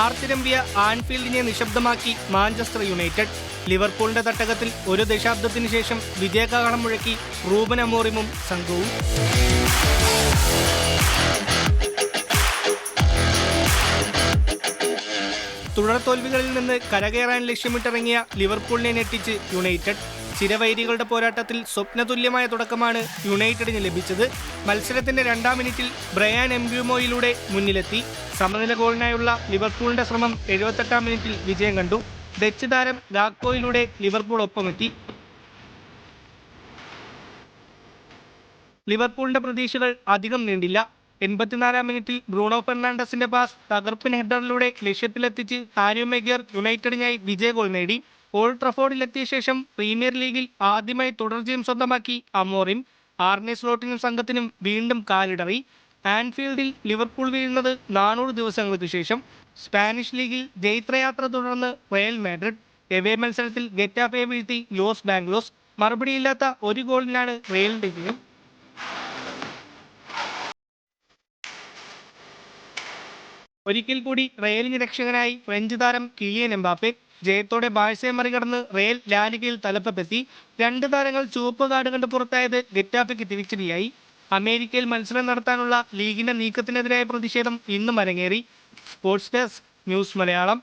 ആർത്തിരമ്പിയ ആൻഫീൽഡിനെ നിശബ്ദമാക്കി Manchester United. ലിവർപൂളിന്റെ തട്ടകത്തിൽ ഒരു ദശാബ്ദത്തിനു ശേഷം വിജയകാഹളം മുഴക്കി റൂബൻ അമോറിമും സംഘവും. തുടർ തോൽവികളിൽ നിന്ന് കരകയറാൻ ലക്ഷ്യമിട്ടിറങ്ങിയ ലിവർപൂളിനെ ഞെട്ടിച്ച് യുണൈറ്റഡ്. ചിരവൈരികളുടെ പോരാട്ടത്തിൽ സ്വപ്നതുല്യമായ തുടക്കമാണ് യുണൈറ്റഡിന് ലഭിച്ചത്. മത്സരത്തിന്റെ 2-ാം മിനിറ്റിൽ ബ്രയാൻ എംബ്യൂമോയിലൂടെ മുന്നിലെത്തി. സമനില ഗോളിനായുള്ള ലിവർപൂളിന്റെ ശ്രമം 78-ാം മിനിറ്റിൽ വിജയം കണ്ടു. ഡച്ച് താരം ഗാക്പോയിലൂടെ ലിവർപൂൾ ഒപ്പമെത്തി. ലിവർപൂളിന്റെ പ്രതീക്ഷകൾ അധികം നീണ്ടില്ല. 84-ാം മിനിറ്റിൽ ബ്രൂണോ ഫെർണാണ്ടസിന്റെ പാസ് തകർപ്പൻ ഹെഡറിലൂടെ ലക്ഷ്യത്തിലെത്തിച്ച് ഹാരി മാഗ്വയർ യുണൈറ്റഡിനായി വിജയ ഗോൾ നേടി. ഓൾഡ് ട്രഫോർഡിലെത്തിയ ശേഷം പ്രീമിയർ ലീഗിൽ ആദ്യമായി തുടർ ജയം സ്വന്തമാക്കി അമോറിം. ആർനെ സ്ലോട്ടിനും സംഘത്തിനും വീണ്ടും കാലിടറി. ആൻഫീൽഡിൽ ലിവർപൂൾ വീഴുന്നത് 400 ദിവസങ്ങൾക്ക് ശേഷം. സ്പാനിഷ് ലീഗിൽ ജൈത്രയാത്ര തുടർന്ന് റയൽ മാഡ്രിഡ്. എവേ മത്സരത്തിൽ ഗെറ്റാഫയെ വീഴ്ത്തി ലോസ് ബാംഗ്ലോസ്. മറുപടിയില്ലാത്ത ഒരു ഗോളിനാണ് റയലിന്റെ ജയം. ഒരിക്കൽ കൂടി റയലിന് രക്ഷകനായി ഫ്രഞ്ച് താരം കിലിയൻ എംബാപ്പെ. ജയത്തോടെ ബാഴ്സയെ മറികടന്ന് റയൽ ലാലിഗയിൽ തലപ്പത്തെത്തി. 2 താരങ്ങൾ ചുവപ്പ് കാർഡ് കണ്ട് പുറത്തായത് ഗെറ്റാഫയ്ക്ക് തിരിച്ചടിയായി. അമേരിക്കയിൽ മത്സരം നടത്താനുള്ള ലീഗിന്റെ നീക്കത്തിനെതിരായ പ്രതിഷേധം ഇന്നും അരങ്ങേറി. Sports desk news Malayalam.